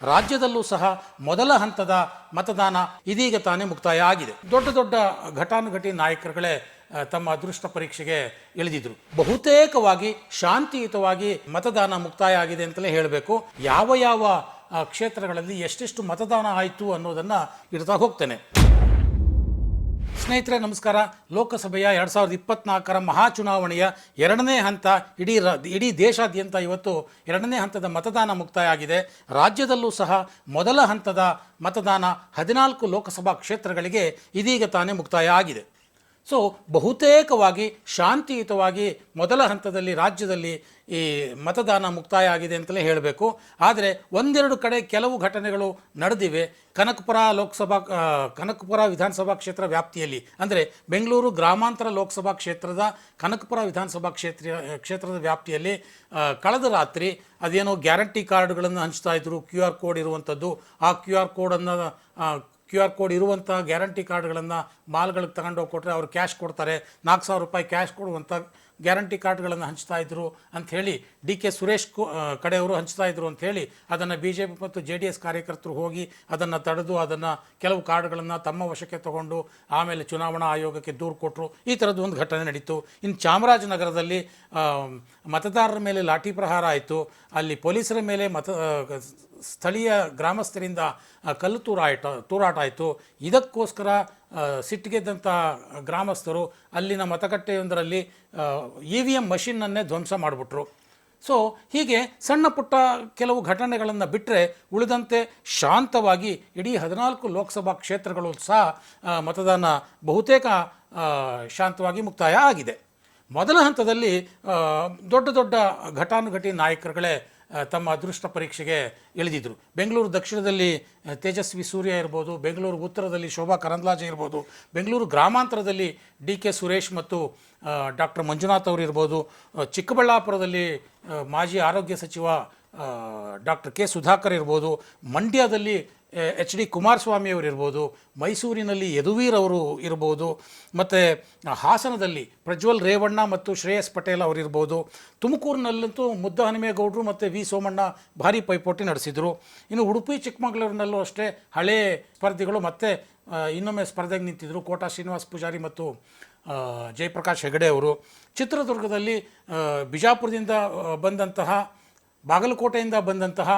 ರಾಜ್ಯದಲ್ಲೂ ಸಹ ಮೊದಲ ಹಂತದ ಮತದಾನ ಇದೀಗ ತಾನೇ ಮುಕ್ತಾಯ ಆಗಿದೆ. ದೊಡ್ಡ ದೊಡ್ಡ ಘಟಾನುಘಟಿ ನಾಯಕರುಗಳೇ ತಮ್ಮ ಅದೃಷ್ಟ ಪರೀಕ್ಷೆಗೆ ಇಳಿದಿದ್ರು. ಬಹುತೇಕವಾಗಿ ಶಾಂತಿಯುತವಾಗಿ ಮತದಾನ ಮುಕ್ತಾಯ ಆಗಿದೆ ಅಂತಲೇ ಹೇಳಬೇಕು. ಯಾವ ಯಾವ ಕ್ಷೇತ್ರಗಳಲ್ಲಿ ಎಷ್ಟೆಷ್ಟು ಮತದಾನ ಆಯಿತು ಅನ್ನೋದನ್ನು ಇಡ್ತಾ ಹೋಗ್ತೇನೆ. ಸ್ನೇಹಿತರೆ ನಮಸ್ಕಾರ. ಲೋಕಸಭೆಯ 2024 ಮಹಾ ಚುನಾವಣೆಯ ಎರಡನೇ ಹಂತ ಇಡೀ ದೇಶಾದ್ಯಂತ ಇವತ್ತು ಎರಡನೇ ಹಂತದ ಮತದಾನ ಮುಕ್ತಾಯ ಆಗಿದೆ. ರಾಜ್ಯದಲ್ಲೂ ಸಹ ಮೊದಲ ಹಂತದ ಮತದಾನ 14 ಲೋಕಸಭಾ ಕ್ಷೇತ್ರಗಳಿಗೆ ಇದೀಗ ತಾನೇ ಮುಕ್ತಾಯ ಆಗಿದೆ. ಸೊ ಬಹುತೇಕವಾಗಿ ಶಾಂತಿಯುತವಾಗಿ ಮೊದಲ ಹಂತದಲ್ಲಿ ರಾಜ್ಯದಲ್ಲಿ ಈ ಮತದಾನ ಮುಕ್ತಾಯ ಆಗಿದೆ ಅಂತಲೇ ಹೇಳಬೇಕು. ಆದರೆ ಒಂದೆರಡು ಕಡೆ ಕೆಲವು ಘಟನೆಗಳು ನಡೆದಿವೆ. ಕನಕಪುರ ವಿಧಾನಸಭಾ ಕ್ಷೇತ್ರ ವ್ಯಾಪ್ತಿಯಲ್ಲಿ, ಅಂದರೆ ಬೆಂಗಳೂರು ಗ್ರಾಮಾಂತರ ಲೋಕಸಭಾ ಕ್ಷೇತ್ರದ ಕನಕಪುರ ವಿಧಾನಸಭಾ ಕ್ಷೇತ್ರದ ವ್ಯಾಪ್ತಿಯಲ್ಲಿ ಕಳೆದ ರಾತ್ರಿ ಅದೇನೋ ಗ್ಯಾರಂಟಿ ಕಾರ್ಡ್ಗಳನ್ನು ಹಂಚ್ತಾ ಇದ್ರು. QR ಕೋಡ್ ಇರುವಂಥದ್ದು. ಆ ಕ್ಯೂ ಆರ್ ಕೋಡ್ ಇರುವಂಥ ಗ್ಯಾರಂಟಿ ಕಾರ್ಡ್ಗಳನ್ನು ಮಾಲ್ಗಳಿಗೆ ತಗೊಂಡೋಗಿ ಕೊಟ್ಟರೆ ಅವರು ಕ್ಯಾಶ್ ಕೊಡ್ತಾರೆ. 4,000 ರೂಪಾಯಿ ಕ್ಯಾಶ್ ಕೊಡುವಂಥ ಗ್ಯಾರಂಟಿ ಕಾರ್ಡ್ಗಳನ್ನು ಹಂಚ್ತಾ ಇದ್ರು ಅಂಥೇಳಿ DK ಸುರೇಶ್ ಕಡೆಯವರು ಹಂಚ್ತಾ ಇದ್ರು ಅಂಥೇಳಿ ಅದನ್ನು BJP ಮತ್ತು JDS ಕಾರ್ಯಕರ್ತರು ಹೋಗಿ ಅದನ್ನು ತಡೆದು ಅದನ್ನು ಕೆಲವು ಕಾರ್ಡ್ಗಳನ್ನು ತಮ್ಮ ವಶಕ್ಕೆ ತಗೊಂಡು ಆಮೇಲೆ ಚುನಾವಣಾ ಆಯೋಗಕ್ಕೆ ದೂರು ಕೊಟ್ಟರು. ಈ ಥರದ್ದು ಒಂದು ಘಟನೆ ನಡೀತು. ಇನ್ನು ಚಾಮರಾಜನಗರದಲ್ಲಿ ಮತದಾರರ ಮೇಲೆ ಲಾಠಿ ಪ್ರಹಾರ ಆಯಿತು. ಅಲ್ಲಿ ಪೊಲೀಸರ ಮೇಲೆ ಸ್ಥಳೀಯ ಗ್ರಾಮಸ್ಥರಿಂದ ಕಲ್ಲು ತೂರಾಟ ಆಯಿತು. ಇದಕ್ಕೋಸ್ಕರ ಸಿಟ್ಟಿಗೆದ್ದಂಥ ಗ್ರಾಮಸ್ಥರು ಅಲ್ಲಿನ ಮತಗಟ್ಟೆಯೊಂದರಲ್ಲಿ EVM ಮಷಿನ್ನನ್ನೇ ಧ್ವಂಸ ಮಾಡಿಬಿಟ್ರು. ಸೊ ಹೀಗೆ ಸಣ್ಣ ಪುಟ್ಟ ಕೆಲವು ಘಟನೆಗಳನ್ನು ಬಿಟ್ಟರೆ ಉಳಿದಂತೆ ಶಾಂತವಾಗಿ ಇಡೀ 14 ಲೋಕಸಭಾ ಕ್ಷೇತ್ರಗಳು ಸಹ ಮತದಾನ ಬಹುತೇಕ ಶಾಂತವಾಗಿ ಮುಕ್ತಾಯ ಆಗಿದೆ. ಮೊದಲ ಹಂತದಲ್ಲಿ ದೊಡ್ಡ ದೊಡ್ಡ ಘಟಾನುಘಟಿ ನಾಯಕರುಗಳೇ ತಮ್ಮ ಅದೃಷ್ಟ ಪರೀಕ್ಷೆಗೆ ಇಳಿದಿದ್ದರು. ಬೆಂಗಳೂರು ದಕ್ಷಿಣದಲ್ಲಿ ತೇಜಸ್ವಿ ಸೂರ್ಯ ಇರ್ಬೋದು, ಬೆಂಗಳೂರು ಉತ್ತರದಲ್ಲಿ ಶೋಭಾ ಕರಂದ್ಲಾಜೆ ಇರ್ಬೋದು, ಬೆಂಗಳೂರು ಗ್ರಾಮಾಂತರದಲ್ಲಿ DK ಸುರೇಶ್ ಮತ್ತು ಡಾಕ್ಟರ್ ಮಂಜುನಾಥ್ ಅವರು ಇರ್ಬೋದು, ಚಿಕ್ಕಬಳ್ಳಾಪುರದಲ್ಲಿ ಮಾಜಿ ಆರೋಗ್ಯ ಸಚಿವ ಡಾಕ್ಟರ್ K ಸುಧಾಕರ್ ಇರ್ಬೋದು, ಮಂಡ್ಯದಲ್ಲಿ HD ಕುಮಾರಸ್ವಾಮಿ ಅವರು ಇರ್ಬೋದು, ಮೈಸೂರಿನಲ್ಲಿ ಯದುವೀರ್ ಅವರು ಇರ್ಬೋದು, ಮತ್ತು ಹಾಸನದಲ್ಲಿ ಪ್ರಜ್ವಲ್ ರೇವಣ್ಣ ಮತ್ತು ಶ್ರೇಯಸ್ ಪಟೇಲ್ ಅವರಿರ್ಬೋದು, ತುಮಕೂರಿನಲ್ಲಂತೂ ಮುದ್ದಹನುಮೇಗೌಡರು ಮತ್ತು V ಸೋಮಣ್ಣ ಭಾರಿ ಪೈಪೋಟಿ ನಡೆಸಿದರು. ಇನ್ನು ಉಡುಪಿ ಚಿಕ್ಕಮಗಳೂರಿನಲ್ಲೂ ಅಷ್ಟೇ ಹಳೇ ಸ್ಪರ್ಧಿಗಳು ಮತ್ತೆ ಇನ್ನೊಮ್ಮೆ ಸ್ಪರ್ಧೆಗೆ ನಿಂತಿದ್ದರು. ಕೋಟಾ ಶ್ರೀನಿವಾಸ್ ಪೂಜಾರಿ ಮತ್ತು ಜಯಪ್ರಕಾಶ್ ಹೆಗಡೆ ಅವರು. ಚಿತ್ರದುರ್ಗದಲ್ಲಿ ಬಿಜಾಪುರದಿಂದ ಬಂದಂತಹ, ಬಾಗಲಕೋಟೆಯಿಂದ ಬಂದಂತಹ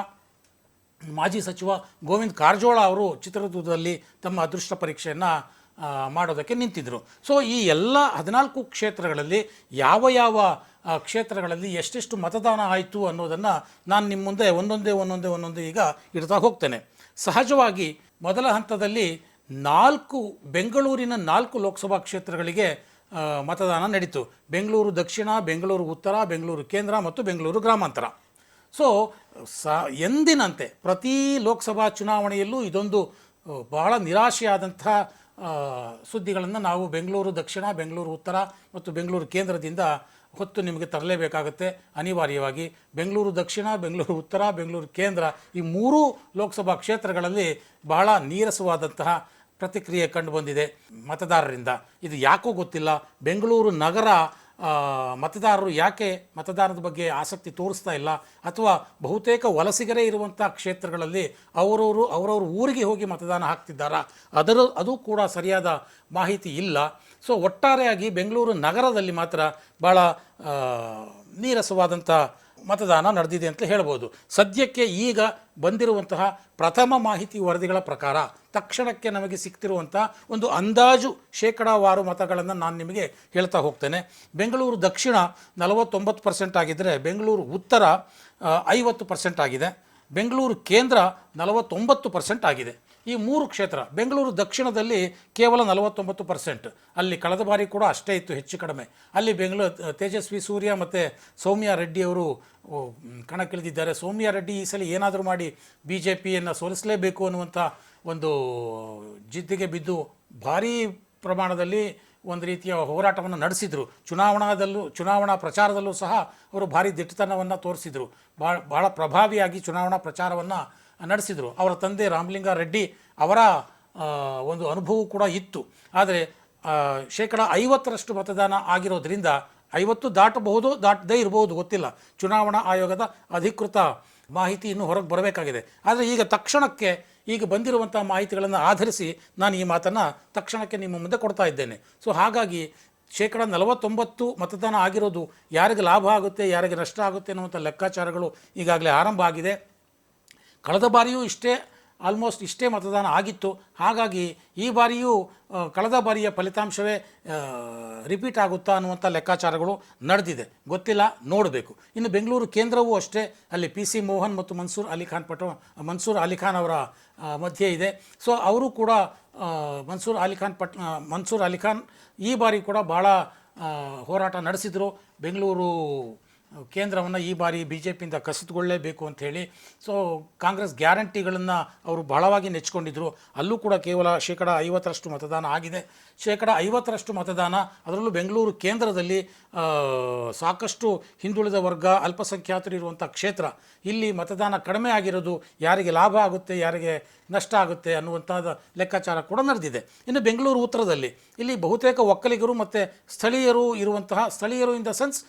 ಮಾಜಿ ಸಚಿವ ಗೋವಿಂದ ಕಾರಜೋಳ ಅವರು ಚಿತ್ರದುರ್ಗದಲ್ಲಿ ತಮ್ಮ ಅದೃಷ್ಟ ಪರೀಕ್ಷೆಯನ್ನು ಮಾಡೋದಕ್ಕೆ ನಿಂತಿದ್ದರು. ಸೊ ಈ ಎಲ್ಲ 14 ಕ್ಷೇತ್ರಗಳಲ್ಲಿ ಯಾವ ಕ್ಷೇತ್ರಗಳಲ್ಲಿ ಎಷ್ಟೆಷ್ಟು ಮತದಾನ ಆಯಿತು ಅನ್ನೋದನ್ನು ನಾನು ನಿಮ್ಮ ಮುಂದೆ ಒಂದೊಂದೇ ಈಗ ಇಡ್ತಾ ಹೋಗ್ತೇನೆ. ಸಹಜವಾಗಿ ಮೊದಲ ಹಂತದಲ್ಲಿ ಬೆಂಗಳೂರಿನ 4 ಲೋಕಸಭಾ ಕ್ಷೇತ್ರಗಳಿಗೆ ಮತದಾನ ನಡೀತು. ಬೆಂಗಳೂರು ದಕ್ಷಿಣ, ಬೆಂಗಳೂರು ಉತ್ತರ, ಬೆಂಗಳೂರು ಕೇಂದ್ರ ಮತ್ತು ಬೆಂಗಳೂರು ಗ್ರಾಮಾಂತರ. ಸೊ ಎಂದಿನಂತೆ ಪ್ರತಿ ಲೋಕಸಭಾ ಚುನಾವಣೆಯಲ್ಲೂ ಇದೊಂದು ಬಹಳ ನಿರಾಶೆಯಾದಂಥ ಸುದ್ದಿಗಳನ್ನು ನಾವು ಬೆಂಗಳೂರು ದಕ್ಷಿಣ, ಬೆಂಗಳೂರು ಉತ್ತರ ಮತ್ತು ಬೆಂಗಳೂರು ಕೇಂದ್ರದಿಂದ ಹೊತ್ತು ನಿಮಗೆ ತರಲೇಬೇಕಾಗುತ್ತೆ ಅನಿವಾರ್ಯವಾಗಿ. ಬೆಂಗಳೂರು ದಕ್ಷಿಣ, ಬೆಂಗಳೂರು ಉತ್ತರ, ಬೆಂಗಳೂರು ಕೇಂದ್ರ ಈ 3 ಲೋಕಸಭಾ ಕ್ಷೇತ್ರಗಳಲ್ಲಿ ಬಹಳ ನೀರಸವಾದಂತಹ ಪ್ರತಿಕ್ರಿಯೆ ಕಂಡುಬಂದಿದೆ ಮತದಾರರಿಂದ. ಇದು ಯಾಕೋ ಗೊತ್ತಿಲ್ಲ. ಬೆಂಗಳೂರು ನಗರ ಮತದಾರರು ಯಾಕೆ ಮತದಾನದ ಬಗ್ಗೆ ಆಸಕ್ತಿ ತೋರಿಸ್ತಾ ಇಲ್ಲ, ಅಥವಾ ಬಹುತೇಕ ವಲಸಿಗರೇ ಇರುವಂಥ ಕ್ಷೇತ್ರಗಳಲ್ಲಿ ಅವರವ್ರ ಊರಿಗೆ ಹೋಗಿ ಮತದಾನ ಹಾಕ್ತಿದ್ದಾರಾ, ಅದು ಕೂಡ ಸರಿಯಾದ ಮಾಹಿತಿ ಇಲ್ಲ. ಸೊ ಒಟ್ಟಾರೆಯಾಗಿ ಬೆಂಗಳೂರು ನಗರದಲ್ಲಿ ಮಾತ್ರ ಭಾಳ ನೀರಸವಾದಂಥ ಮತದಾನ ನಡೆದಿದೆ ಅಂತ ಹೇಳ್ಬೋದು. ಸದ್ಯಕ್ಕೆ ಈಗ ಬಂದಿರುವಂತಹ ಪ್ರಥಮ ಮಾಹಿತಿ ವರದಿಗಳ ಪ್ರಕಾರ ತಕ್ಷಣಕ್ಕೆ ನಮಗೆ ಸಿಗ್ತಿರುವಂಥ ಒಂದು ಅಂದಾಜು ಶೇಕಡಾವಾರು ಮತಗಳನ್ನು ನಾನು ನಿಮಗೆ ಹೇಳ್ತಾ ಹೋಗ್ತೇನೆ. ಬೆಂಗಳೂರು ದಕ್ಷಿಣ 49% ಆಗಿದ್ದರೆ ಬೆಂಗಳೂರು ಉತ್ತರ 50% ಆಗಿದೆ. ಬೆಂಗಳೂರು ಕೇಂದ್ರ 49% ಆಗಿದೆ. ಈ 3 ಕ್ಷೇತ್ರ. ಬೆಂಗಳೂರು ದಕ್ಷಿಣದಲ್ಲಿ ಕೇವಲ 49%. ಅಲ್ಲಿ ಕಳೆದ ಬಾರಿ ಕೂಡ ಅಷ್ಟೇ ಇತ್ತು, ಹೆಚ್ಚು ಕಡಿಮೆ. ಅಲ್ಲಿ ತೇಜಸ್ವಿ ಸೂರ್ಯ ಮತ್ತು ಸೌಮ್ಯ ರೆಡ್ಡಿ ಅವರು ಕಣಕ್ಕಿಳಿದಿದ್ದಾರೆ. ಸೌಮ್ಯ ರೆಡ್ಡಿ ಈ ಸಲ ಏನಾದರೂ ಮಾಡಿ BJPಯನ್ನು ಸೋಲಿಸಲೇಬೇಕು ಅನ್ನುವಂಥ ಒಂದು ಜಿದ್ದಿಗೆ ಬಿದ್ದು ಭಾರೀ ಪ್ರಮಾಣದಲ್ಲಿ ಒಂದು ರೀತಿಯ ಹೋರಾಟವನ್ನು ನಡೆಸಿದರು. ಚುನಾವಣಾ ಪ್ರಚಾರದಲ್ಲೂ ಸಹ ಅವರು ಭಾರಿ ದಿಟ್ಟತನವನ್ನು ತೋರಿಸಿದರು. ಭಾಳ ಪ್ರಭಾವಿಯಾಗಿ ಚುನಾವಣಾ ಪ್ರಚಾರವನ್ನು ನಡೆಸಿದರು. ಅವರ ತಂದೆ ರಾಮಲಿಂಗಾರೆಡ್ಡಿ ಅವರ ಒಂದು ಅನುಭವ ಕೂಡ ಇತ್ತು. ಆದರೆ 50% ಮತದಾನ ಆಗಿರೋದ್ರಿಂದ 50 ದಾಟಬಹುದು, ದಾಟದೇ ಇರಬಹುದು, ಗೊತ್ತಿಲ್ಲ. ಚುನಾವಣಾ ಆಯೋಗದ ಅಧಿಕೃತ ಮಾಹಿತಿ ಇನ್ನೂ ಹೊರಗೆ ಬರಬೇಕಾಗಿದೆ. ಆದರೆ ಈಗ ತಕ್ಷಣಕ್ಕೆ ಈಗ ಬಂದಿರುವಂಥ ಮಾಹಿತಿಗಳನ್ನು ಆಧರಿಸಿ ನಾನು ಈ ಮಾತನ್ನು ತಕ್ಷಣಕ್ಕೆ ನಿಮ್ಮ ಮುಂದೆ ಕೊಡ್ತಾ ಇದ್ದೇನೆ. ಸೊ ಹಾಗಾಗಿ 49% ಮತದಾನ ಆಗಿರೋದು ಯಾರಿಗೆ ಲಾಭ ಆಗುತ್ತೆ, ಯಾರಿಗೆ ನಷ್ಟ ಆಗುತ್ತೆ ಅನ್ನುವಂಥ ಲೆಕ್ಕಾಚಾರಗಳು ಈಗಾಗಲೇ ಆರಂಭ ಆಗಿದೆ. ಕಳೆದ ಬಾರಿಯೂ ಆಲ್ಮೋಸ್ಟ್ ಇಷ್ಟೇ ಮತದಾನ ಆಗಿತ್ತು. ಹಾಗಾಗಿ ಈ ಬಾರಿಯೂ ಕಳೆದ ಬಾರಿಯ ಫಲಿತಾಂಶವೇ ರಿಪೀಟ್ ಆಗುತ್ತಾ ಅನ್ನುವಂಥ ಲೆಕ್ಕಾಚಾರಗಳು ನಡೆದಿದೆ, ಗೊತ್ತಿಲ್ಲ, ನೋಡಬೇಕು. ಇನ್ನು ಬೆಂಗಳೂರು ಕೇಂದ್ರವೂ ಅಷ್ಟೇ, ಅಲ್ಲಿ PC ಮೋಹನ್ ಮತ್ತು ಮನ್ಸೂರ್ ಅಲಿಖಾನ್ ಅವರ ಮಧ್ಯೆ ಇದೆ. ಸೊ ಅವರು ಕೂಡ ಮನ್ಸೂರ್ ಅಲಿಖಾನ್ ಈ ಬಾರಿ ಕೂಡ ಭಾಳ ಹೋರಾಟ ನಡೆಸಿದರು. ಬೆಂಗಳೂರು ಕೇಂದ್ರವನ್ನು ಈ ಬಾರಿ BJPಯಿಂದ ಕಸಿದುಕೊಳ್ಳಲೇಬೇಕು ಅಂಥೇಳಿ. ಸೊ ಕಾಂಗ್ರೆಸ್ ಗ್ಯಾರಂಟಿಗಳನ್ನು ಅವರು ಬಹಳವಾಗಿ ನೆಚ್ಚಿಕೊಂಡಿದ್ದರು. ಅಲ್ಲೂ ಕೂಡ ಕೇವಲ 50% ಮತದಾನ ಆಗಿದೆ. 50% ಮತದಾನ, ಅದರಲ್ಲೂ ಬೆಂಗಳೂರು ಕೇಂದ್ರದಲ್ಲಿ ಸಾಕಷ್ಟು ಹಿಂದುಳಿದ ವರ್ಗ, ಅಲ್ಪಸಂಖ್ಯಾತರು ಇರುವಂಥ ಕ್ಷೇತ್ರ. ಇಲ್ಲಿ ಮತದಾನ ಕಡಿಮೆ ಆಗಿರೋದು ಯಾರಿಗೆ ಲಾಭ ಆಗುತ್ತೆ, ಯಾರಿಗೆ ನಷ್ಟ ಆಗುತ್ತೆ ಅನ್ನುವಂಥದ್ದು ಲೆಕ್ಕಾಚಾರ ಕೂಡ ನಡೆದಿದೆ. ಇನ್ನು ಬೆಂಗಳೂರು ಉತ್ತರದಲ್ಲಿ ಇಲ್ಲಿ ಬಹುತೇಕ ಒಕ್ಕಲಿಗರು ಮತ್ತು ಸ್ಥಳೀಯರು ಇನ್ ದ ಸೆನ್ಸ್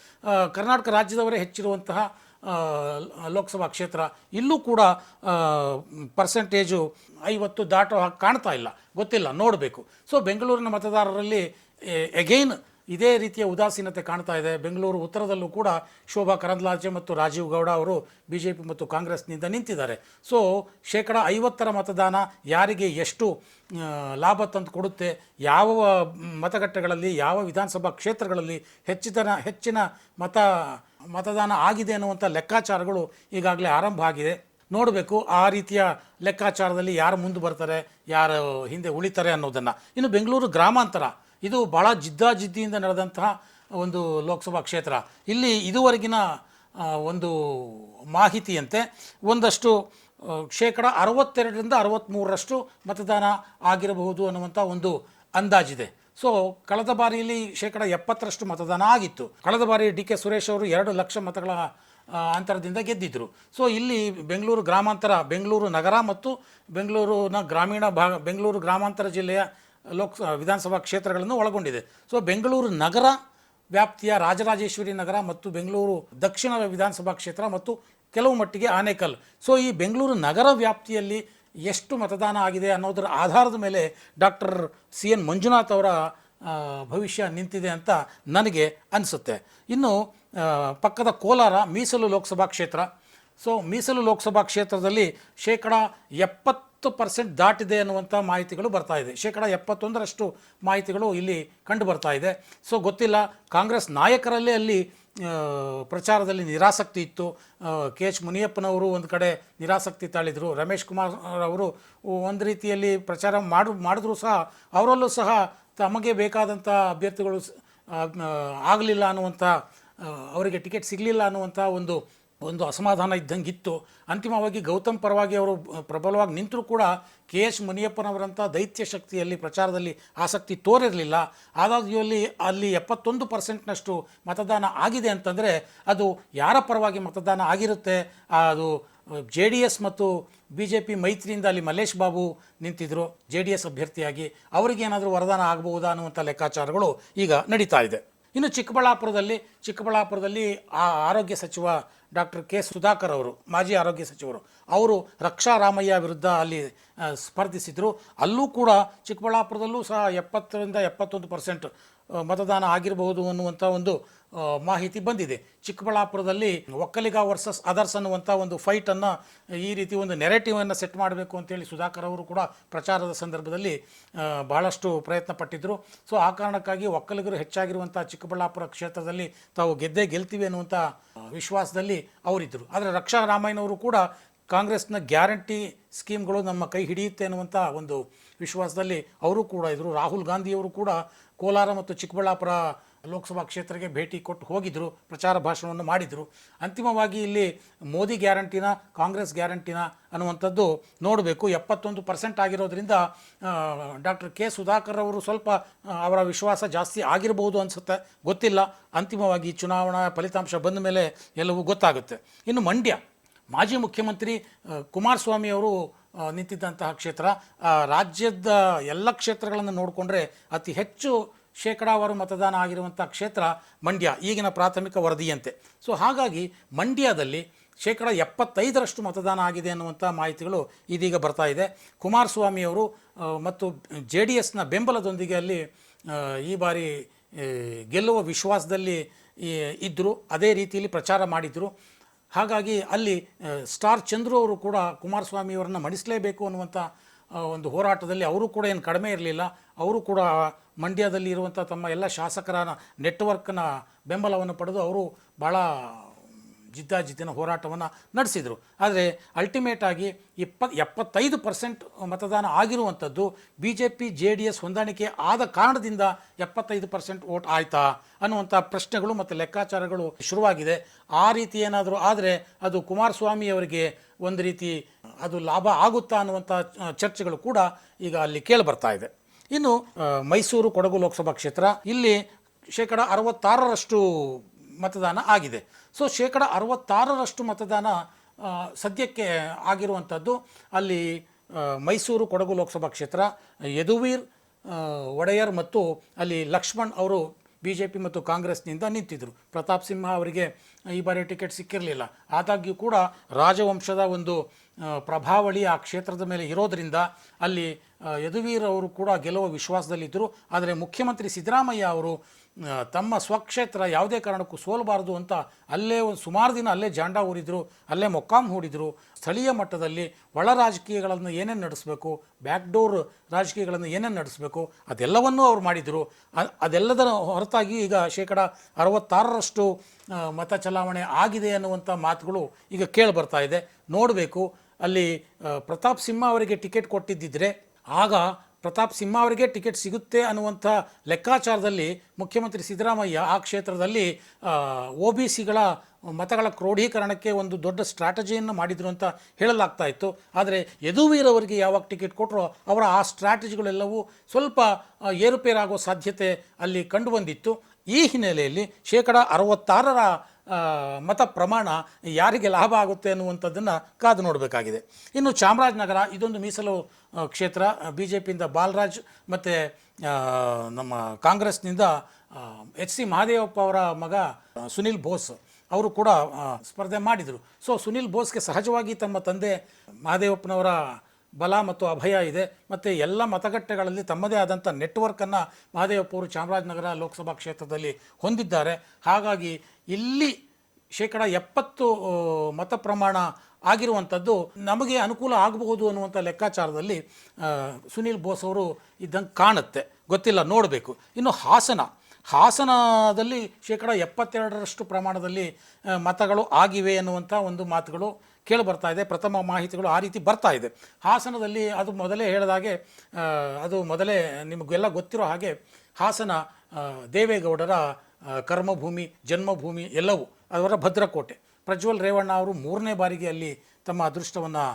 ಕರ್ನಾಟಕ ರಾಜ್ಯದವರೇ ಹೆಚ್ಚಿರುವಂತಹ ಲೋಕಸಭಾ ಕ್ಷೇತ್ರ. ಇಲ್ಲೂ ಕೂಡ ಪರ್ಸೆಂಟೇಜು 50 ದಾಟೋ ಹಾಗೆ ಕಾಣ್ತಾ ಇಲ್ಲ, ಗೊತ್ತಿಲ್ಲ, ನೋಡಬೇಕು. ಸೊ ಬೆಂಗಳೂರಿನ ಮತದಾರರಲ್ಲಿ ಎಗೈನ್ ಇದೇ ರೀತಿಯ ಉದಾಸೀನತೆ ಕಾಣ್ತಾ ಇದೆ. ಬೆಂಗಳೂರು ಉತ್ತರದಲ್ಲೂ ಕೂಡ ಶೋಭಾ ಕರಂದ್ಲಾಜೆ ಮತ್ತು ರಾಜೀವ್ ಗೌಡ ಅವರು BJP ಮತ್ತು ಕಾಂಗ್ರೆಸ್ನಿಂದ ನಿಂತಿದ್ದಾರೆ. ಸೊ 50% ಮತದಾನ ಯಾರಿಗೆ ಎಷ್ಟು ಲಾಭ ತಂದು ಕೊಡುತ್ತೆ, ಯಾವ ಮತಗಟ್ಟೆಗಳಲ್ಲಿ, ಯಾವ ವಿಧಾನಸಭಾ ಕ್ಷೇತ್ರಗಳಲ್ಲಿ ಹೆಚ್ಚಿನ ಮತದಾನ ಆಗಿದೆ ಅನ್ನುವಂಥ ಲೆಕ್ಕಾಚಾರಗಳು ಈಗಾಗಲೇ ಆರಂಭ ಆಗಿದೆ, ನೋಡಬೇಕು. ಆ ರೀತಿಯ ಲೆಕ್ಕಾಚಾರದಲ್ಲಿ ಯಾರು ಮುಂದೆ ಬರ್ತಾರೆ, ಯಾರು ಹಿಂದೆ ಉಳಿತಾರೆ ಅನ್ನೋದನ್ನು. ಇನ್ನು ಬೆಂಗಳೂರು ಗ್ರಾಮಾಂತರ, ಇದು ಭಾಳ ಜಿದ್ದಾಜಿದ್ದಿಯಿಂದ ನಡೆದಂತಹ ಒಂದು ಲೋಕಸಭಾ ಕ್ಷೇತ್ರ. ಇಲ್ಲಿ ಇದುವರೆಗಿನ ಒಂದು ಮಾಹಿತಿಯಂತೆ ಒಂದಷ್ಟು 62% 63% ಮತದಾನ ಆಗಿರಬಹುದು ಅನ್ನುವಂಥ ಒಂದು ಅಂದಾಜಿದೆ. ಸೊ ಕಳೆದ ಬಾರಿಯಲ್ಲಿ 70% ಮತದಾನ ಆಗಿತ್ತು. ಕಳೆದ ಬಾರಿ DK ಸುರೇಶ್ ಅವರು 2 ಲಕ್ಷ ಮತಗಳ ಅಂತರದಿಂದ ಗೆದ್ದಿದ್ದರು. ಸೊ ಇಲ್ಲಿ ಬೆಂಗಳೂರು ಗ್ರಾಮಾಂತರ, ಬೆಂಗಳೂರು ನಗರ ಮತ್ತು ಬೆಂಗಳೂರಿನ ಗ್ರಾಮೀಣ ಭಾಗ, ಬೆಂಗಳೂರು ಗ್ರಾಮಾಂತರ ಜಿಲ್ಲೆಯ ವಿಧಾನಸಭಾ ಕ್ಷೇತ್ರಗಳನ್ನು ಒಳಗೊಂಡಿದೆ. ಸೊ ಬೆಂಗಳೂರು ನಗರ ವ್ಯಾಪ್ತಿಯ ರಾಜರಾಜೇಶ್ವರಿ ನಗರ ಮತ್ತು ಬೆಂಗಳೂರು ದಕ್ಷಿಣ ವಿಧಾನಸಭಾ ಕ್ಷೇತ್ರ ಮತ್ತು ಕೆಲವು ಮಟ್ಟಿಗೆ ಆನೇಕಲ್. ಸೊ ಈ ಬೆಂಗಳೂರು ನಗರ ವ್ಯಾಪ್ತಿಯಲ್ಲಿ ಎಷ್ಟು ಮತದಾನ ಆಗಿದೆ ಅನ್ನೋದರ ಆಧಾರದ ಮೇಲೆ ಡಾಕ್ಟರ್ CN ಮಂಜುನಾಥ್ ಅವರ ಭವಿಷ್ಯ ನಿಂತಿದೆ ಅಂತ ನನಗೆ ಅನಿಸುತ್ತೆ. ಇನ್ನು ಪಕ್ಕದ ಕೋಲಾರ ಮೀಸಲು ಲೋಕಸಭಾ ಕ್ಷೇತ್ರ. ಸೊ ಮೀಸಲು ಲೋಕಸಭಾ ಕ್ಷೇತ್ರದಲ್ಲಿ 70% ದಾಟಿದೆ ಅನ್ನುವಂಥ ಮಾಹಿತಿಗಳು ಬರ್ತಾ ಇದೆ. 71% ಮಾಹಿತಿಗಳು ಇಲ್ಲಿ ಕಂಡು ಬರ್ತಾ ಇದೆ. ಸೊ ಗೊತ್ತಿಲ್ಲ, ಕಾಂಗ್ರೆಸ್ ನಾಯಕರಲ್ಲೇ ಅಲ್ಲಿ ಪ್ರಚಾರದಲ್ಲಿ ನಿರಾಸಕ್ತಿ ಇತ್ತು. KH ಮುನಿಯಪ್ಪನವರು ಒಂದು ಕಡೆ ನಿರಾಸಕ್ತಿ ತಾಳಿದರು. ರಮೇಶ್ ಕುಮಾರ್ ಅವರು ಒಂದು ರೀತಿಯಲ್ಲಿ ಪ್ರಚಾರ ಮಾಡಿದ್ರು ಸಹ ಅವರಲ್ಲೂ ಸಹ ತಮಗೆ ಬೇಕಾದಂಥ ಅಭ್ಯರ್ಥಿಗಳು ಆಗಲಿಲ್ಲ ಅನ್ನುವಂಥ, ಅವರಿಗೆ ಟಿಕೆಟ್ ಸಿಗಲಿಲ್ಲ ಅನ್ನುವಂಥ ಒಂದು ಅಸಮಾಧಾನ ಇದ್ದಂಗಿತ್ತು. ಅಂತಿಮವಾಗಿ ಗೌತಮ್ ಪರವಾಗಿ ಅವರು ಪ್ರಬಲವಾಗಿ ನಿಂತರೂ ಕೂಡ KH ಮುನಿಯಪ್ಪನವರಂಥ ದೈತ್ಯ ಶಕ್ತಿಯಲ್ಲಿ ಪ್ರಚಾರದಲ್ಲಿ ಆಸಕ್ತಿ ತೋರಿರಲಿಲ್ಲ. ಆದಾಗ್ಯೂ ಅಲ್ಲಿ 71%ನಷ್ಟು ಮತದಾನ ಆಗಿದೆ ಅಂತಂದರೆ ಅದು ಯಾರ ಪರವಾಗಿ ಮತದಾನ ಆಗಿರುತ್ತೆ? ಅದು JDS ಮತ್ತು BJP ಮೈತ್ರಿಯಿಂದ ಅಲ್ಲಿ ಮಲ್ಲೇಶ್ ಬಾಬು ನಿಂತಿದ್ದರು JDS ಅಭ್ಯರ್ಥಿಯಾಗಿ. ಅವರಿಗೇನಾದರೂ ವರದಾನ ಆಗಬಹುದಾ ಅನ್ನುವಂಥ ಲೆಕ್ಕಾಚಾರಗಳು ಈಗ ನಡೀತಾ ಇದೆ. ಇನ್ನು ಚಿಕ್ಕಬಳ್ಳಾಪುರದಲ್ಲಿ ಆರೋಗ್ಯ ಸಚಿವ ಡಾಕ್ಟರ್ K ಸುಧಾಕರ್ ಅವರು, ಮಾಜಿ ಆರೋಗ್ಯ ಸಚಿವರು, ಅವರು ರಕ್ಷಾ ರಾಮಯ್ಯ ವಿರುದ್ಧ ಅಲ್ಲಿ ಸ್ಪರ್ಧಿಸಿದರು. ಅಲ್ಲೂ ಕೂಡ ಚಿಕ್ಕಬಳ್ಳಾಪುರದಲ್ಲೂ ಸಹ 70-71% ಮತದಾನ ಆಗಿರಬಹುದು ಅನ್ನುವಂಥ ಒಂದು ಮಾಹಿತಿ ಬಂದಿದೆ. ಚಿಕ್ಕಬಳ್ಳಾಪುರದಲ್ಲಿ ಒಕ್ಕಲಿಗ ವರ್ಸಸ್ ಅದರ್ಸ್ ಅನ್ನುವಂಥ ಒಂದು ಫೈಟನ್ನು, ಈ ರೀತಿ ಒಂದು ನೆರೆಟಿವನ್ನು ಸೆಟ್ ಮಾಡಬೇಕು ಅಂತೇಳಿ ಸುಧಾಕರ್ ಅವರು ಕೂಡ ಪ್ರಚಾರದ ಸಂದರ್ಭದಲ್ಲಿ ಬಹಳಷ್ಟು ಪ್ರಯತ್ನ ಪಟ್ಟಿದ್ದರು. ಸೊ ಆ ಕಾರಣಕ್ಕಾಗಿ ಒಕ್ಕಲಿಗರು ಹೆಚ್ಚಾಗಿರುವಂಥ ಚಿಕ್ಕಬಳ್ಳಾಪುರ ಕ್ಷೇತ್ರದಲ್ಲಿ ತಾವು ಗೆಲ್ತೀವಿ ಅನ್ನುವಂಥ ವಿಶ್ವಾಸದಲ್ಲಿ ಅವರಿದ್ದರು. ಆದರೆ ರಕ್ಷಾ ರಾಮಯ್ಯನವರು ಕೂಡ ಕಾಂಗ್ರೆಸ್ನ ಗ್ಯಾರಂಟಿ ಸ್ಕೀಮ್ಗಳು ನಮ್ಮ ಕೈ ಹಿಡಿಯುತ್ತೆ ಅನ್ನುವಂಥ ಒಂದು ವಿಶ್ವಾಸದಲ್ಲಿ ಅವರು ಕೂಡ ಇದ್ದರು. ರಾಹುಲ್ ಗಾಂಧಿಯವರು ಕೂಡ ಕೋಲಾರ ಮತ್ತು ಚಿಕ್ಕಬಳ್ಳಾಪುರ ಲೋಕಸಭಾ ಕ್ಷೇತ್ರಕ್ಕೆ ಭೇಟಿ ಕೊಟ್ಟು ಹೋಗಿದ್ದರು, ಪ್ರಚಾರ ಭಾಷಣವನ್ನು ಮಾಡಿದರು. ಅಂತಿಮವಾಗಿ ಇಲ್ಲಿ ಮೋದಿ ಗ್ಯಾರಂಟಿನ, ಕಾಂಗ್ರೆಸ್ ಗ್ಯಾರಂಟಿನ ಅನ್ನುವಂಥದ್ದು ನೋಡಬೇಕು. 71% ಆಗಿರೋದ್ರಿಂದ ಡಾಕ್ಟರ್ K ಸುಧಾಕರ್ ಅವರು ಸ್ವಲ್ಪ ಅವರ ವಿಶ್ವಾಸ ಜಾಸ್ತಿ ಆಗಿರಬಹುದು ಅನಿಸುತ್ತೆ, ಗೊತ್ತಿಲ್ಲ. ಅಂತಿಮವಾಗಿ ಚುನಾವಣಾ ಫಲಿತಾಂಶ ಬಂದ ಮೇಲೆ ಎಲ್ಲವೂ ಗೊತ್ತಾಗುತ್ತೆ. ಇನ್ನು ಮಂಡ್ಯ, ಮಾಜಿ ಮುಖ್ಯಮಂತ್ರಿ ಕುಮಾರಸ್ವಾಮಿ ಅವರು ನಿಂತಿದ್ದಂತಹ ಕ್ಷೇತ್ರ. ರಾಜ್ಯದ ಎಲ್ಲ ಕ್ಷೇತ್ರಗಳನ್ನು ನೋಡಿಕೊಂಡ್ರೆ ಅತಿ ಹೆಚ್ಚು ಶೇಕಡಾವಾರು ಮತದಾನ ಆಗಿರುವಂಥ ಕ್ಷೇತ್ರ ಮಂಡ್ಯ, ಈಗಿನ ಪ್ರಾಥಮಿಕ ವರದಿಯಂತೆ. ಸೊ ಹಾಗಾಗಿ ಮಂಡ್ಯದಲ್ಲಿ 75% ಮತದಾನ ಆಗಿದೆ ಅನ್ನುವಂಥ ಮಾಹಿತಿಗಳು ಇದೀಗ ಬರ್ತಾ ಇದೆ. ಕುಮಾರಸ್ವಾಮಿಯವರು ಮತ್ತು JDSನ ಬೆಂಬಲದೊಂದಿಗೆ ಅಲ್ಲಿ ಈ ಬಾರಿ ಗೆಲ್ಲುವ ವಿಶ್ವಾಸದಲ್ಲಿ ಇದ್ದರು, ಅದೇ ರೀತಿಯಲ್ಲಿ ಪ್ರಚಾರ ಮಾಡಿದರು. ಹಾಗಾಗಿ ಅಲ್ಲಿ ಸ್ಟಾರ್ ಚಂದ್ರು ಅವರು ಕೂಡ ಕುಮಾರಸ್ವಾಮಿಯವರನ್ನು ಮಣಿಸಲೇಬೇಕು ಅನ್ನುವಂಥ ಒಂದು ಹೋರಾಟದಲ್ಲಿ ಅವರು ಕೂಡ ಏನು ಕಡಿಮೆ ಇರಲಿಲ್ಲ. ಅವರು ಕೂಡ ಮಂಡ್ಯದಲ್ಲಿ ಇರುವಂಥ ತಮ್ಮ ಎಲ್ಲ ಶಾಸಕರ ನೆಟ್ವರ್ಕ್ನ ಬೆಂಬಲವನ್ನು ಪಡೆದು ಅವರು ಭಾಳ ಜಿದ್ದಾಜಿದ್ದಿನ ಹೋರಾಟವನ್ನು ನಡೆಸಿದರು. ಆದರೆ ಅಲ್ಟಿಮೇಟ್ ಆಗಿ 75% ಮತದಾನ ಆಗಿರುವಂಥದ್ದು BJP JDS ಹೊಂದಾಣಿಕೆ ಆದ ಕಾರಣದಿಂದ 75% ವೋಟ್ ಆಯ್ತಾ ಅನ್ನುವಂಥ ಪ್ರಶ್ನೆಗಳು ಮತ್ತು ಲೆಕ್ಕಾಚಾರಗಳು ಶುರುವಾಗಿದೆ. ಆ ರೀತಿ ಏನಾದರೂ ಆದರೆ ಅದು ಕುಮಾರಸ್ವಾಮಿ ಅವರಿಗೆ ಒಂದು ರೀತಿ ಅದು ಲಾಭ ಆಗುತ್ತಾ ಅನ್ನುವಂಥ ಚರ್ಚೆಗಳು ಕೂಡ ಈಗ ಅಲ್ಲಿ ಕೇಳಿಬರ್ತಾ ಇದೆ. ಇನ್ನು ಮೈಸೂರು ಕೊಡಗು ಲೋಕಸಭಾ ಕ್ಷೇತ್ರ, ಇಲ್ಲಿ 66% ಮತದಾನ ಆಗಿದೆ. ಸೊ 66% ಮತದಾನ ಸದ್ಯಕ್ಕೆ ಆಗಿರುವಂಥದ್ದು ಅಲ್ಲಿ ಮೈಸೂರು ಕೊಡಗು ಲೋಕಸಭಾ ಕ್ಷೇತ್ರ. ಯದುವೀರ್ ಒಡೆಯರ್ ಮತ್ತು ಅಲ್ಲಿ ಲಕ್ಷ್ಮಣ್ ಅವರು BJP ಮತ್ತು ಕಾಂಗ್ರೆಸ್ನಿಂದ ನಿಂತಿದ್ದರು. ಪ್ರತಾಪ್ ಸಿಂಹ ಅವರಿಗೆ ಈ ಬಾರಿ ಟಿಕೆಟ್ ಸಿಕ್ಕಿರಲಿಲ್ಲ. ಆದಾಗ್ಯೂ ಕೂಡ ರಾಜವಂಶದ ಒಂದು ಪ್ರಭಾವಳಿ ಆ ಕ್ಷೇತ್ರದ ಮೇಲೆ ಇರೋದರಿಂದ ಅಲ್ಲಿ ಯದುವೀರ್ ಅವರು ಕೂಡ ಗೆಲ್ಲುವ ವಿಶ್ವಾಸದಲ್ಲಿದ್ದರು. ಆದರೆ ಮುಖ್ಯಮಂತ್ರಿ ಸಿದ್ದರಾಮಯ್ಯ ಅವರು ತಮ್ಮ ಸ್ವಕ್ಷೇತ್ರ ಯಾವುದೇ ಕಾರಣಕ್ಕೂ ಸೋಲಬಾರದು ಅಂತ ಅಲ್ಲೇ ಒಂದು ಸುಮಾರು ದಿನ ಅಲ್ಲೇ ಜಾಂಡ ಊರಿದ್ರು, ಅಲ್ಲೇ ಮೊಕ್ಕಾಂ ಹೂಡಿದರು. ಸ್ಥಳೀಯ ಮಟ್ಟದಲ್ಲಿ ಒಳ ರಾಜಕೀಯಗಳನ್ನು ಏನೇನು ನಡೆಸಬೇಕು, ಬ್ಯಾಕ್ಡೋರ್ ರಾಜಕೀಯಗಳನ್ನು ಏನೇನು ನಡೆಸಬೇಕು ಅದೆಲ್ಲವನ್ನೂ ಅವ್ರು ಮಾಡಿದರು. ಅದೆಲ್ಲದರ ಹೊರತಾಗಿ ಈಗ 66% ಮತ ಚಲಾವಣೆ ಆಗಿದೆ ಅನ್ನುವಂಥ ಮಾತುಗಳು ಈಗ ಕೇಳಿಬರ್ತಾ ಇದೆ. ನೋಡಬೇಕು, ಅಲ್ಲಿ ಪ್ರತಾಪ್ ಸಿಂಹ ಅವರಿಗೆ ಟಿಕೆಟ್ ಕೊಟ್ಟಿದ್ದಿದ್ರೆ ಆಗ ಪ್ರತಾಪ್ ಸಿಂಹ ಅವರಿಗೆ ಟಿಕೆಟ್ ಸಿಗುತ್ತೆ ಅನ್ನುವಂಥ ಲೆಕ್ಕಾಚಾರದಲ್ಲಿ ಮುಖ್ಯಮಂತ್ರಿ ಸಿದ್ದರಾಮಯ್ಯ ಆ ಕ್ಷೇತ್ರದಲ್ಲಿ OBCಗಳ ಮತಗಳ ಕ್ರೋಢೀಕರಣಕ್ಕೆ ಒಂದು ದೊಡ್ಡ ಸ್ಟ್ರಾಟಜಿಯನ್ನು ಮಾಡಿದರು ಅಂತ ಹೇಳಲಾಗ್ತಾ ಇತ್ತು. ಆದರೆ ಯದುವೀರ್ ಅವರಿಗೆ ಯಾವಾಗ ಟಿಕೆಟ್ ಕೊಟ್ಟರೋ ಅವರ ಆ ಸ್ಟ್ರಾಟಜಿಗಳೆಲ್ಲವೂ ಸ್ವಲ್ಪ ಏರುಪೇರಾಗೋ ಸಾಧ್ಯತೆ ಅಲ್ಲಿ ಕಂಡುಬಂದಿತ್ತು. ಈ ಹಿನ್ನೆಲೆಯಲ್ಲಿ 66% ಮತ ಪ್ರಮಾಣ ಯಾರಿಗೆ ಲಾಭ ಆಗುತ್ತೆ ಅನ್ನುವಂಥದ್ದನ್ನು ಕಾದು ನೋಡಬೇಕಾಗಿದೆ. ಇನ್ನು ಚಾಮರಾಜನಗರ, ಇದೊಂದು ಮೀಸಲು ಕ್ಷೇತ್ರ. BJPಯಿಂದ ಬಾಲರಾಜ್ ಮತ್ತು ನಮ್ಮ ಕಾಂಗ್ರೆಸ್ನಿಂದ HC ಮಹದೇವಪ್ಪ ಅವರ ಮಗ ಸುನಿಲ್ ಬೋಸ್ ಅವರು ಕೂಡ ಸ್ಪರ್ಧೆ ಮಾಡಿದರು. ಸೊ ಸುನಿಲ್ ಬೋಸ್ಗೆ ಸಹಜವಾಗಿ ತಮ್ಮ ತಂದೆ ಮಹದೇವಪ್ಪನವರ ಬಲ ಮತ್ತು ಅಭಯ ಇದೆ. ಮತ್ತು ಎಲ್ಲ ಮತಗಟ್ಟೆಗಳಲ್ಲಿ ತಮ್ಮದೇ ಆದಂಥ ನೆಟ್ವರ್ಕನ್ನು ಮಹದೇವಪ್ಪ ಅವರು ಚಾಮರಾಜನಗರ ಲೋಕಸಭಾ ಕ್ಷೇತ್ರದಲ್ಲಿ ಹೊಂದಿದ್ದಾರೆ. ಹಾಗಾಗಿ ಇಲ್ಲಿ 70% ಮತ ಪ್ರಮಾಣ ಆಗಿರುವಂಥದ್ದು ನಮಗೆ ಅನುಕೂಲ ಆಗಬಹುದು ಅನ್ನುವಂಥ ಲೆಕ್ಕಾಚಾರದಲ್ಲಿ ಸುನಿಲ್ ಬೋಸ್ ಅವರು ಇದ್ದಂಗೆ ಕಾಣುತ್ತೆ, ಗೊತ್ತಿಲ್ಲ, ನೋಡಬೇಕು. ಇನ್ನು ಹಾಸನದಲ್ಲಿ 72% ಪ್ರಮಾಣದಲ್ಲಿ ಮತಗಳು ಆಗಿವೆ ಅನ್ನುವಂಥ ಒಂದು ಮಾತುಗಳು ಕೇಳಿಬರ್ತಾ ಇದೆ. ಪ್ರಥಮ ಮಾಹಿತಿಗಳು ಆ ರೀತಿ ಬರ್ತಾ ಇದೆ. ಹಾಸನದಲ್ಲಿ ಅದು ಮೊದಲೇ ಹೇಳಿದಾಗೆ, ಅದು ಮೊದಲೇ ನಿಮಗೆಲ್ಲ ಗೊತ್ತಿರೋ ಹಾಗೆ ಹಾಸನ ದೇವೇಗೌಡರ ಕರ್ಮಭೂಮಿ, ಜನ್ಮಭೂಮಿ ಎಲ್ಲವೂ, ಅವರ ಭದ್ರಕೋಟೆ. ಪ್ರಜ್ವಲ್ ರೇವಣ್ಣ ಅವರು 3ನೇ ಬಾರಿಗೆ ಅಲ್ಲಿ ತಮ್ಮ ಅದೃಷ್ಟವನ್ನು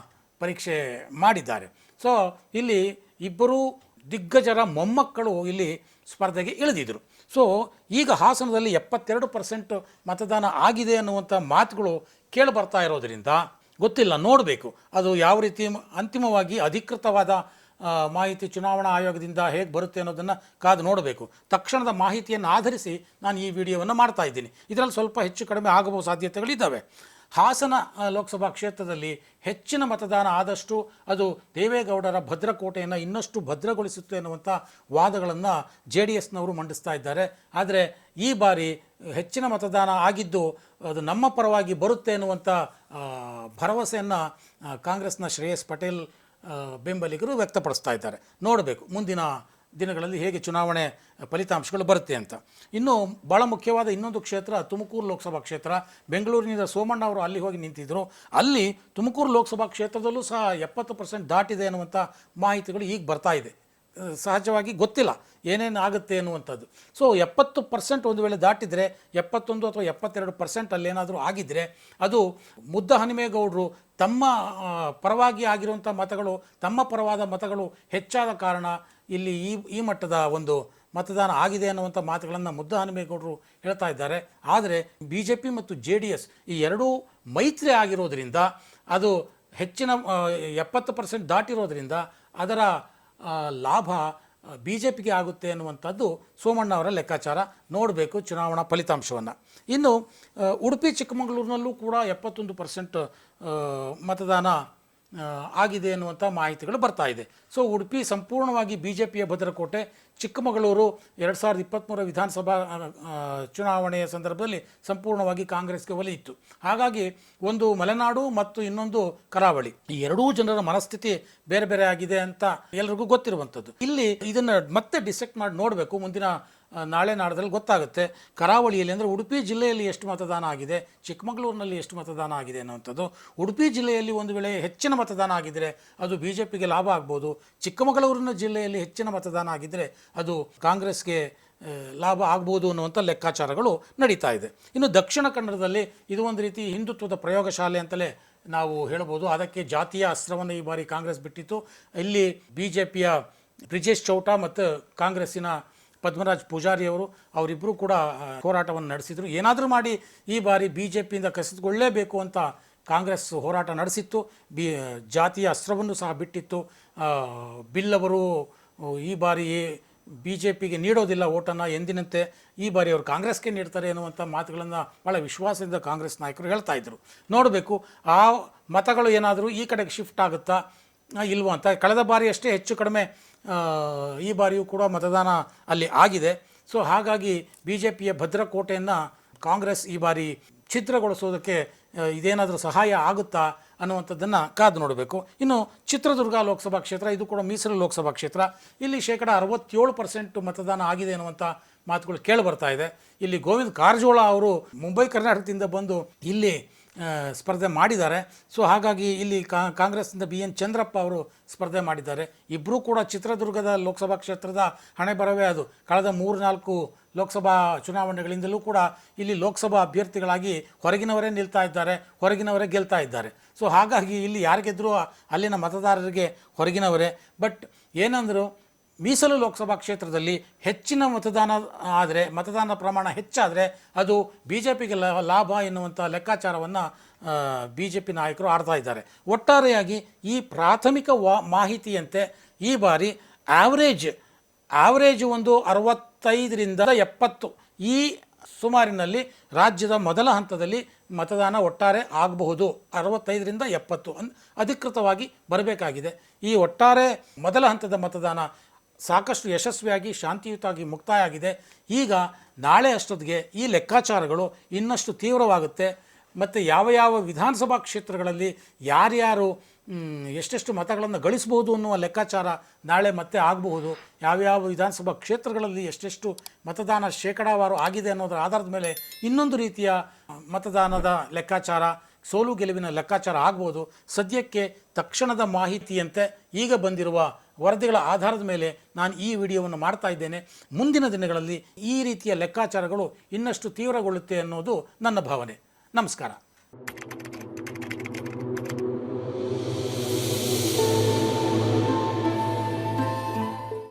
ಪರೀಕ್ಷೆ ಮಾಡಿದ್ದಾರೆ. ಸೊ ಇಲ್ಲಿ ಇಬ್ಬರು ದಿಗ್ಗಜರ ಮೊಮ್ಮಕ್ಕಳು ಇಲ್ಲಿ ಸ್ಪರ್ಧೆಗೆ ಇಳಿದಿದ್ದರು. ಸೊ ಈಗ ಹಾಸನದಲ್ಲಿ 72% ಮತದಾನ ಆಗಿದೆ ಅನ್ನುವಂಥ ಮಾತುಗಳು ಕೇಳಿಬರ್ತಾ ಇರೋದರಿಂದ ಗೊತ್ತಿಲ್ಲ, ನೋಡಬೇಕು ಅದು ಯಾವ ರೀತಿ ಅಂತಿಮವಾಗಿ ಅಧಿಕೃತವಾದ ಮಾಹಿತಿ ಚುನಾವಣಾ ಆಯೋಗದಿಂದ ಹೇಗೆ ಬರುತ್ತೆ ಅನ್ನೋದನ್ನು ಕಾದು ನೋಡಬೇಕು. ತಕ್ಷಣದ ಮಾಹಿತಿಯನ್ನು ಆಧರಿಸಿ ನಾನು ಈ ವಿಡಿಯೋವನ್ನು ಮಾಡ್ತಾ ಇದ್ದೀನಿ. ಇದರಲ್ಲಿ ಸ್ವಲ್ಪ ಹೆಚ್ಚು ಕಡಿಮೆ ಆಗಬಹುವ ಸಾಧ್ಯತೆಗಳಿದ್ದಾವೆ. ಹಾಸನ ಲೋಕಸಭಾ ಕ್ಷೇತ್ರದಲ್ಲಿ ಹೆಚ್ಚಿನ ಮತದಾನ ಆದಷ್ಟು ಅದು ದೇವೇಗೌಡರ ಭದ್ರಕೋಟೆಯನ್ನು ಇನ್ನಷ್ಟು ಭದ್ರಗೊಳಿಸುತ್ತೆ ಅನ್ನುವಂಥ ವಾದಗಳನ್ನು JDSನವರು ಮಂಡಿಸ್ತಾ ಇದ್ದಾರೆ. ಆದರೆ ಈ ಬಾರಿ ಹೆಚ್ಚಿನ ಮತದಾನ ಆಗಿದ್ದು ಅದು ನಮ್ಮ ಪರವಾಗಿ ಬರುತ್ತೆ ಅನ್ನುವಂಥ ಭರವಸೆಯನ್ನು ಕಾಂಗ್ರೆಸ್ನ ಶ್ರೇಯಸ್ ಪಟೇಲ್ ಬೆಂಬಲಿಗರು ವ್ಯಕ್ತಪಡಿಸ್ತಾ ಇದ್ದಾರೆ. ನೋಡಬೇಕು ಮುಂದಿನ ದಿನಗಳಲ್ಲಿ ಹೇಗೆ ಚುನಾವಣೆ ಫಲಿತಾಂಶಗಳು ಬರುತ್ತೆ ಅಂತ. ಇನ್ನು ಭಾಳ ಮುಖ್ಯವಾದ ಇನ್ನೊಂದು ಕ್ಷೇತ್ರ ತುಮಕೂರು ಲೋಕಸಭಾ ಕ್ಷೇತ್ರ. ಬೆಂಗಳೂರಿನಿಂದ ಸೋಮಣ್ಣ ಅವರು ಅಲ್ಲಿ ಹೋಗಿ ನಿಂತಿದ್ದರು. ಅಲ್ಲಿ ತುಮಕೂರು ಲೋಕಸಭಾ ಕ್ಷೇತ್ರದಲ್ಲೂ ಸಹ 70% ದಾಟಿದೆ ಅನ್ನುವಂಥ ಮಾಹಿತಿಗಳು ಈಗ ಬರ್ತಾ ಇದೆ. ಸಹಜವಾಗಿ ಗೊತ್ತಿಲ್ಲ ಏನೇನು ಆಗುತ್ತೆ ಅನ್ನುವಂಥದ್ದು. ಸೊ 70% ಒಂದು ವೇಳೆ ದಾಟಿದರೆ 71 ಅಥವಾ 72% ಅಲ್ಲೇನಾದರೂ ಆಗಿದ್ದರೆ ಅದು ಮುದ್ದಹನುಮೇಗೌಡರು ತಮ್ಮ ಪರವಾಗಿ ಆಗಿರುವಂಥ ಮತಗಳು, ತಮ್ಮ ಪರವಾದ ಮತಗಳು ಹೆಚ್ಚಾದ ಕಾರಣ ಇಲ್ಲಿ ಈ ಮಟ್ಟದ ಒಂದು ಮತದಾನ ಆಗಿದೆ ಅನ್ನುವಂಥ ಮಾತುಗಳನ್ನು ಮುದ್ದಹನುಮೇಗೌಡರು ಹೇಳ್ತಾ ಇದ್ದಾರೆ. ಆದರೆ BJP ಮತ್ತು JDS ಈ ಎರಡೂ ಮೈತ್ರಿ ಆಗಿರೋದ್ರಿಂದ ಅದು ಹೆಚ್ಚಿನ 70% ದಾಟಿರೋದ್ರಿಂದ ಅದರ ಲಾಭ ಬಿ ಜೆ ಪಿಗೆ ಆಗುತ್ತೆ ಅನ್ನುವಂಥದ್ದು ಸೋಮಣ್ಣ ಅವರ ಲೆಕ್ಕಾಚಾರ. ನೋಡಬೇಕು ಚುನಾವಣಾ ಫಲಿತಾಂಶವನ್ನು. ಇನ್ನು ಉಡುಪಿ ಚಿಕ್ಕಮಗಳೂರಿನಲ್ಲೂ ಕೂಡ 71% ಮತದಾನ ಆಗಿದೆ ಅನ್ನುವಂಥ ಮಾಹಿತಿಗಳು ಬರ್ತಾ ಇದೆ. ಸೊ ಉಡುಪಿ ಸಂಪೂರ್ಣವಾಗಿ ಬಿ ಜೆ ಪಿಯ ಭದ್ರಕೋಟೆ, ಚಿಕ್ಕಮಗಳೂರು 2023 ವಿಧಾನಸಭಾ ಚುನಾವಣೆಯ ಸಂದರ್ಭದಲ್ಲಿ ಸಂಪೂರ್ಣವಾಗಿ ಕಾಂಗ್ರೆಸ್ಗೆ ಒಲಿಯಿತ್ತು. ಹಾಗಾಗಿ ಒಂದು ಮಲೆನಾಡು ಮತ್ತು ಇನ್ನೊಂದು ಕರಾವಳಿ, ಈ ಎರಡೂ ಜನರ ಮನಸ್ಥಿತಿ ಬೇರೆ ಬೇರೆ ಆಗಿದೆ ಅಂತ ಎಲ್ರಿಗೂ ಗೊತ್ತಿರುವಂಥದ್ದು. ಇಲ್ಲಿ ಇದನ್ನು ಮತ್ತೆ ಡಿಸೆಕ್ಟ್ ಮಾಡಿ ನೋಡಬೇಕು. ಮುಂದಿನ ನಾಳೆ ನಾಡದಲ್ಲಿ ಗೊತ್ತಾಗುತ್ತೆ ಕರಾವಳಿಯಲ್ಲಿ, ಅಂದರೆ ಉಡುಪಿ ಜಿಲ್ಲೆಯಲ್ಲಿ ಎಷ್ಟು ಮತದಾನ ಆಗಿದೆ, ಚಿಕ್ಕಮಗಳೂರಿನಲ್ಲಿ ಎಷ್ಟು ಮತದಾನ ಆಗಿದೆ ಅನ್ನುವಂಥದ್ದು. ಉಡುಪಿ ಜಿಲ್ಲೆಯಲ್ಲಿ ಒಂದು ವೇಳೆ ಹೆಚ್ಚಿನ ಮತದಾನ ಆಗಿದ್ದರೆ ಅದು ಬಿ ಜೆ ಪಿಗೆ ಲಾಭ ಆಗ್ಬೋದು. ಚಿಕ್ಕಮಗಳೂರಿನ ಜಿಲ್ಲೆಯಲ್ಲಿ ಹೆಚ್ಚಿನ ಮತದಾನ ಆಗಿದ್ದರೆ ಅದು ಕಾಂಗ್ರೆಸ್ಗೆ ಲಾಭ ಆಗ್ಬೋದು ಅನ್ನುವಂಥ ಲೆಕ್ಕಾಚಾರಗಳು ನಡೀತಾ ಇದೆ. ಇನ್ನು ದಕ್ಷಿಣ ಕನ್ನಡದಲ್ಲಿ ಇದು ಒಂದು ರೀತಿ ಹಿಂದುತ್ವದ ಪ್ರಯೋಗಶಾಲೆ ಅಂತಲೇ ನಾವು ಹೇಳ್ಬೋದು. ಅದಕ್ಕೆ ಜಾತಿಯ ಅಸ್ತ್ರವನ್ನು ಈ ಬಾರಿ ಕಾಂಗ್ರೆಸ್ ಬಿಟ್ಟಿತ್ತು. ಇಲ್ಲಿ ಬಿ ಜೆ ಪಿಯ ಬ್ರಿಜೇಶ್ ಚೌಟ ಮತ್ತು ಕಾಂಗ್ರೆಸ್ಸಿನ ಪದ್ಮರಾಜ್ ಪೂಜಾರಿಯವರು ಅವರಿಬ್ಬರು ಕೂಡ ಹೋರಾಟವನ್ನು ನಡೆಸಿದರು. ಏನಾದರೂ ಮಾಡಿ ಈ ಬಾರಿ ಬಿ ಜೆ ಪಿಯಿಂದ ಕಸಿದುಕೊಳ್ಳಲೇಬೇಕು ಅಂತ ಕಾಂಗ್ರೆಸ್ ಹೋರಾಟ ನಡೆಸಿತ್ತು. ಜಾತಿಯ ಅಸ್ತ್ರವನ್ನು ಸಹ ಬಿಟ್ಟಿತ್ತು. ಬಿಲ್ ಅವರು ಈ ಬಾರಿ ಬಿ ಜೆ ಪಿಗೆ ನೀಡೋದಿಲ್ಲ ಓಟನ್ನು ಎಂದಿನಂತೆ, ಈ ಬಾರಿ ಅವರು ಕಾಂಗ್ರೆಸ್ಗೆ ನೀಡ್ತಾರೆ ಅನ್ನುವಂಥ ಮಾತುಗಳನ್ನು ಭಾಳ ವಿಶ್ವಾಸದಿಂದ ಕಾಂಗ್ರೆಸ್ ನಾಯಕರು ಹೇಳ್ತಾ ಇದ್ದರು. ನೋಡಬೇಕು ಆ ಮತಗಳು ಏನಾದರೂ ಈ ಕಡೆಗೆ ಶಿಫ್ಟ್ ಆಗುತ್ತಾ ಇಲ್ವೋ ಅಂತ. ಕಳೆದ ಬಾರಿ ಅಷ್ಟೇ ಹೆಚ್ಚು ಕಡಿಮೆ ಈ ಬಾರಿಯೂ ಕೂಡ ಮತದಾನ ಅಲ್ಲಿ ಆಗಿದೆ. ಸೊ ಹಾಗಾಗಿ ಬಿ ಜೆ ಪಿಯ ಭದ್ರಕೋಟೆಯನ್ನು ಕಾಂಗ್ರೆಸ್ ಈ ಬಾರಿ ಛಿದ್ರಗೊಳಿಸೋದಕ್ಕೆ ಇದೇನಾದರೂ ಸಹಾಯ ಆಗುತ್ತಾ ಅನ್ನುವಂಥದ್ದನ್ನು ಕಾದು ನೋಡಬೇಕು. ಇನ್ನು ಚಿತ್ರದುರ್ಗ ಲೋಕಸಭಾ ಕ್ಷೇತ್ರ, ಇದು ಕೂಡ ಮೀಸಲು ಲೋಕಸಭಾ ಕ್ಷೇತ್ರ. ಇಲ್ಲಿ 67% ಮತದಾನ ಆಗಿದೆ ಅನ್ನುವಂಥ ಮಾತುಗಳು ಕೇಳಿಬರ್ತಾ ಇದೆ. ಇಲ್ಲಿ ಗೋವಿಂದ ಕಾರಜೋಳ ಅವರು ಮುಂಬೈ ಕರ್ನಾಟಕದಿಂದ ಬಂದು ಇಲ್ಲಿ ಸ್ಪರ್ಧೆ ಮಾಡಿದ್ದಾರೆ. ಸೊ ಹಾಗಾಗಿ ಇಲ್ಲಿ ಕಾಂಗ್ರೆಸ್ನಿಂದ ಬಿ ಎನ್ ಚಂದ್ರಪ್ಪ ಅವರು ಸ್ಪರ್ಧೆ ಮಾಡಿದ್ದಾರೆ. ಇಬ್ಬರೂ ಕೂಡ ಚಿತ್ರದುರ್ಗದ ಲೋಕಸಭಾ ಕ್ಷೇತ್ರದ ಹಣೆ ಬರವೇ ಅದು. ಕಳೆದ 3-4 ಲೋಕಸಭಾ ಚುನಾವಣೆಗಳಿಂದಲೂ ಕೂಡ ಇಲ್ಲಿ ಲೋಕಸಭಾ ಅಭ್ಯರ್ಥಿಗಳಾಗಿ ಹೊರಗಿನವರೇ ನಿಲ್ತಾ ಇದ್ದಾರೆ, ಹೊರಗಿನವರೇ ಗೆಲ್ತಾ ಇದ್ದಾರೆ. ಸೊ ಹಾಗಾಗಿ ಇಲ್ಲಿ ಯಾರು ಗೆದ್ದರೂ ಅಲ್ಲಿನ ಮತದಾರರಿಗೆ ಹೊರಗಿನವರೇ. ಬಟ್ ಏನಂದರು, ಮೀಸಲು ಲೋಕಸಭಾ ಕ್ಷೇತ್ರದಲ್ಲಿ ಹೆಚ್ಚಿನ ಮತದಾನ ಪ್ರಮಾಣ ಹೆಚ್ಚಾದರೆ ಅದು ಬಿ ಜೆ ಪಿಗೆ ಲಾಭ ಎನ್ನುವಂಥ ಲೆಕ್ಕಾಚಾರವನ್ನು ಬಿ ಜೆ ಪಿ ನಾಯಕರು ಆಡ್ತಾ ಇದ್ದಾರೆ. ಒಟ್ಟಾರೆಯಾಗಿ ಈ ಪ್ರಾಥಮಿಕ ಮಾಹಿತಿಯಂತೆ ಈ ಬಾರಿ ಆವರೇಜ್ ಒಂದು 65ರಿಂದ 70 ಈ ಸುಮಾರಿನಲ್ಲಿ ರಾಜ್ಯದ ಮೊದಲ ಹಂತದಲ್ಲಿ ಮತದಾನ ಒಟ್ಟಾರೆ ಆಗಬಹುದು. 65ರಿಂದ 70 ಅಧಿಕೃತವಾಗಿ ಬರಬೇಕಾಗಿದೆ. ಈ ಒಟ್ಟಾರೆ ಮೊದಲ ಹಂತದ ಮತದಾನ ಸಾಕಷ್ಟು ಯಶಸ್ವಿಯಾಗಿ ಶಾಂತಿಯುತವಾಗಿ ಮುಕ್ತಾಯ ಆಗಿದೆ. ಈಗ ನಾಳೆ ಅಷ್ಟೊತ್ತಿಗೆ ಈ ಲೆಕ್ಕಾಚಾರಗಳು ಇನ್ನಷ್ಟು ತೀವ್ರವಾಗುತ್ತೆ. ಮತ್ತು ಯಾವ ವಿಧಾನಸಭಾ ಕ್ಷೇತ್ರಗಳಲ್ಲಿ ಯಾರ್ಯಾರು ಎಷ್ಟೆಷ್ಟು ಮತಗಳನ್ನು ಗಳಿಸಬಹುದು ಅನ್ನುವ ಲೆಕ್ಕಾಚಾರ ನಾಳೆ ಮತ್ತೆ ಆಗಬಹುದು. ಯಾವ್ಯಾವ ವಿಧಾನಸಭಾ ಕ್ಷೇತ್ರಗಳಲ್ಲಿ ಎಷ್ಟೆಷ್ಟು ಮತದಾನ ಶೇಕಡಾವಾರು ಆಗಿದೆ ಅನ್ನೋದರ ಆಧಾರದ ಮೇಲೆ ಇನ್ನೊಂದು ರೀತಿಯ ಮತದಾನದ ಲೆಕ್ಕಾಚಾರ, ಸೋಲು ಗೆಲುವಿನ ಲೆಕ್ಕಾಚಾರ ಆಗ್ಬೋದು. ಸದ್ಯಕ್ಕೆ ತಕ್ಷಣದ ಮಾಹಿತಿಯಂತೆ ಈಗ ಬಂದಿರುವ ವರದಿಗಳ ಆಧಾರದ ಮೇಲೆ ನಾನು ಈ ವಿಡಿಯೋವನ್ನು ಮಾಡ್ತಾ ಇದ್ದೇನೆ. ಮುಂದಿನ ದಿನಗಳಲ್ಲಿ ಈ ರೀತಿಯ ಲೆಕ್ಕಾಚಾರಗಳು ಇನ್ನಷ್ಟು ತೀವ್ರಗೊಳ್ಳುತ್ತೆ ಅನ್ನೋದು ನನ್ನ ಭಾವನೆ. ನಮಸ್ಕಾರ.